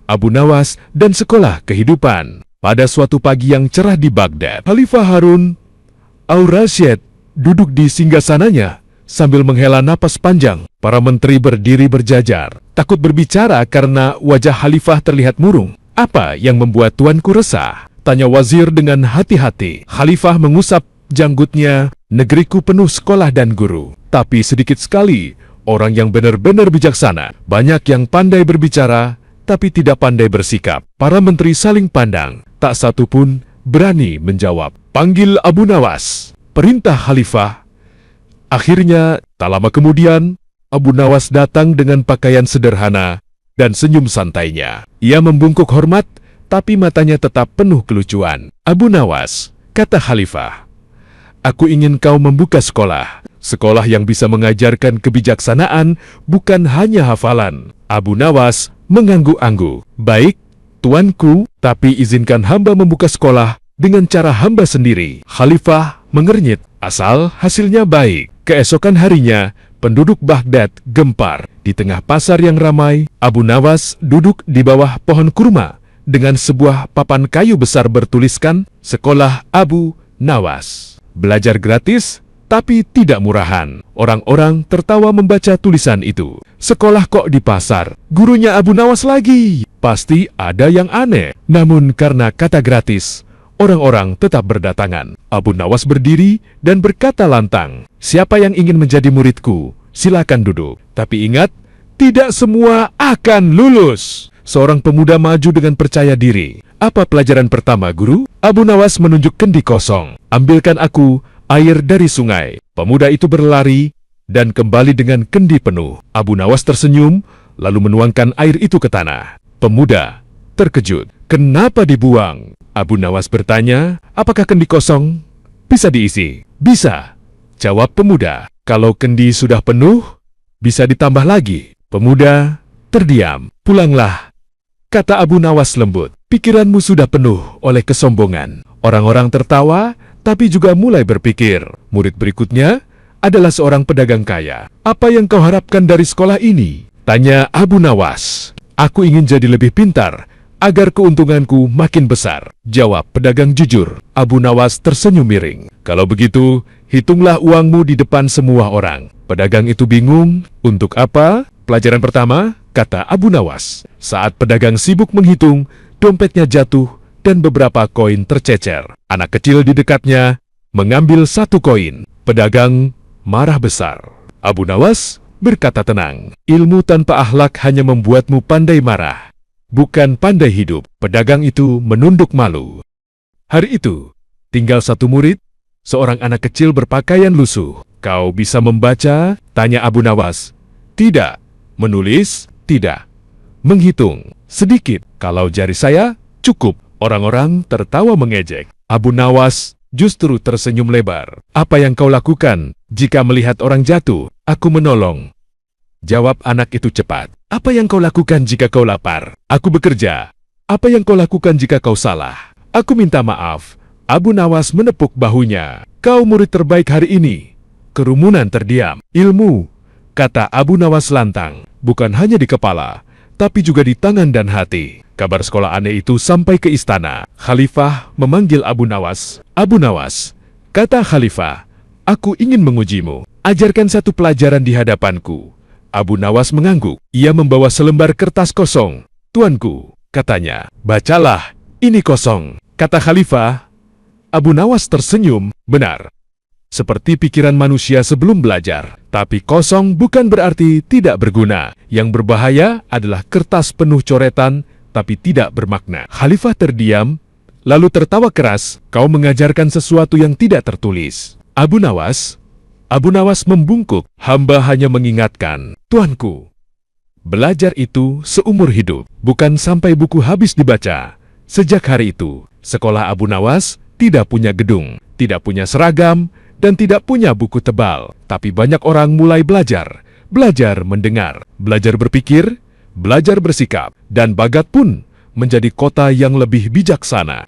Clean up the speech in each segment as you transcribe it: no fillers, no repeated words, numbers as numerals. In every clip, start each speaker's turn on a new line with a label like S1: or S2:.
S1: Abu Nawas, dan sekolah kehidupan. Pada suatu pagi yang cerah di Baghdad, Khalifah Harun al-Rasyid duduk di singgasananya sambil menghela napas panjang. Para menteri berdiri berjajar, takut berbicara karena wajah Khalifah terlihat murung. "Apa yang membuat tuanku resah?" tanya wazir dengan hati-hati. Khalifah mengusap janggutnya. "Negeriku penuh sekolah dan guru, tapi sedikit sekali orang yang benar-benar bijaksana. Banyak yang pandai berbicara, tapi tidak pandai bersikap." Para menteri saling pandang, tak satu pun berani menjawab. "Panggil Abu Nawas," perintah Khalifah. Akhirnya, tak lama kemudian, Abu Nawas datang dengan pakaian sederhana dan senyum santainya. Ia membungkuk hormat, tapi matanya tetap penuh kelucuan. "Abu Nawas," kata Khalifah, "aku ingin kau membuka sekolah. Sekolah yang bisa mengajarkan kebijaksanaan, bukan hanya hafalan." Abu Nawas mengangguk-angguk. "Baik, tuanku, tapi izinkan hamba membuka sekolah dengan cara hamba sendiri." Khalifah mengernyit, "Asal hasilnya baik." Keesokan harinya, penduduk Baghdad gempar. Di tengah pasar yang ramai, Abu Nawas duduk di bawah pohon kurma dengan sebuah papan kayu besar bertuliskan "Sekolah Abu Nawas. Belajar gratis, tapi tidak murahan." Orang-orang tertawa membaca tulisan itu. Sekolah kok di pasar? Gurunya Abu Nawas lagi. Pasti ada yang aneh. Namun karena kata gratis, orang-orang tetap berdatangan. Abu Nawas berdiri dan berkata lantang, "Siapa yang ingin menjadi muridku, silakan duduk. Tapi ingat, tidak semua akan lulus." Seorang pemuda maju dengan percaya diri. "Apa pelajaran pertama, guru?" Abu Nawas menunjuk kendi kosong. "Ambilkan aku air dari sungai." Pemuda itu berlari dan kembali dengan kendi penuh. Abu Nawas tersenyum, lalu menuangkan air itu ke tanah. Pemuda terkejut. "Kenapa dibuang?" Abu Nawas bertanya, "Apakah kendi kosong bisa diisi?" "Bisa," jawab pemuda. "Kalau kendi sudah penuh, bisa ditambah lagi." Pemuda terdiam. "Pulanglah," kata Abu Nawas lembut. "Pikiranmu sudah penuh oleh kesombongan." Orang-orang tertawa, tapi juga mulai berpikir. Murid berikutnya adalah seorang pedagang kaya. "Apa yang kau harapkan dari sekolah ini?" tanya Abu Nawas. "Aku ingin jadi lebih pintar, agar keuntunganku makin besar," jawab pedagang jujur. Abu Nawas tersenyum miring. "Kalau begitu, hitunglah uangmu di depan semua orang." Pedagang itu bingung. "Untuk apa?" "Pelajaran pertama," kata Abu Nawas. Saat pedagang sibuk menghitung, dompetnya jatuh dan beberapa koin tercecer. Anak kecil di dekatnya mengambil satu koin. Pedagang marah besar. Abu Nawas berkata tenang, "Ilmu tanpa akhlak hanya membuatmu pandai marah, bukan pandai hidup." Pedagang itu menunduk malu. Hari itu, tinggal satu murid, seorang anak kecil berpakaian lusuh. "Kau bisa membaca?" tanya Abu Nawas. "Tidak." "Menulis?" "Tidak." "Menghitung?" "Sedikit." "Kalau jari saya, cukup." Orang-orang tertawa mengejek. Abu Nawas justru tersenyum lebar. "Apa yang kau lakukan jika melihat orang jatuh?" "Aku menolong," jawab anak itu cepat. "Apa yang kau lakukan jika kau lapar?" "Aku bekerja." "Apa yang kau lakukan jika kau salah?" "Aku minta maaf." Abu Nawas menepuk bahunya. "Kau murid terbaik hari ini." Kerumunan terdiam. "Ilmu," kata Abu Nawas lantang, "bukan hanya di kepala, tapi juga di tangan dan hati." Kabar sekolah aneh itu sampai ke istana. Khalifah memanggil Abu Nawas. "Abu Nawas," kata Khalifah, "aku ingin mengujimu. Ajarkan satu pelajaran di hadapanku." Abu Nawas mengangguk. Ia membawa selembar kertas kosong. "Tuanku," katanya, "bacalah." "Ini kosong," kata Khalifah. Abu Nawas tersenyum. Benar, seperti pikiran manusia sebelum belajar. Tapi kosong bukan berarti tidak berguna. Yang berbahaya adalah kertas penuh coretan, tapi tidak bermakna. Khalifah terdiam, lalu tertawa keras. "Kau mengajarkan sesuatu yang tidak tertulis." Abu Nawas membungkuk. "Hamba hanya mengingatkan, tuanku. Belajar itu seumur hidup, bukan sampai buku habis dibaca." Sejak hari itu, sekolah Abu Nawas tidak punya gedung, tidak punya seragam, dan tidak punya buku tebal. Tapi banyak orang mulai belajar mendengar, belajar berpikir, belajar bersikap, dan Baghdad pun menjadi kota yang lebih bijaksana.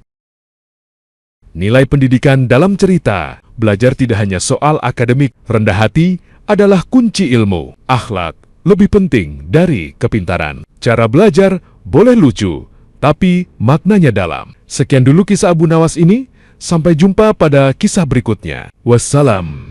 S1: Nilai pendidikan dalam cerita, belajar tidak hanya soal akademik, rendah hati adalah kunci ilmu. Akhlak lebih penting dari kepintaran. Cara belajar boleh lucu, tapi maknanya dalam. Sekian dulu kisah Abu Nawas ini, sampai jumpa pada kisah berikutnya. Wassalam.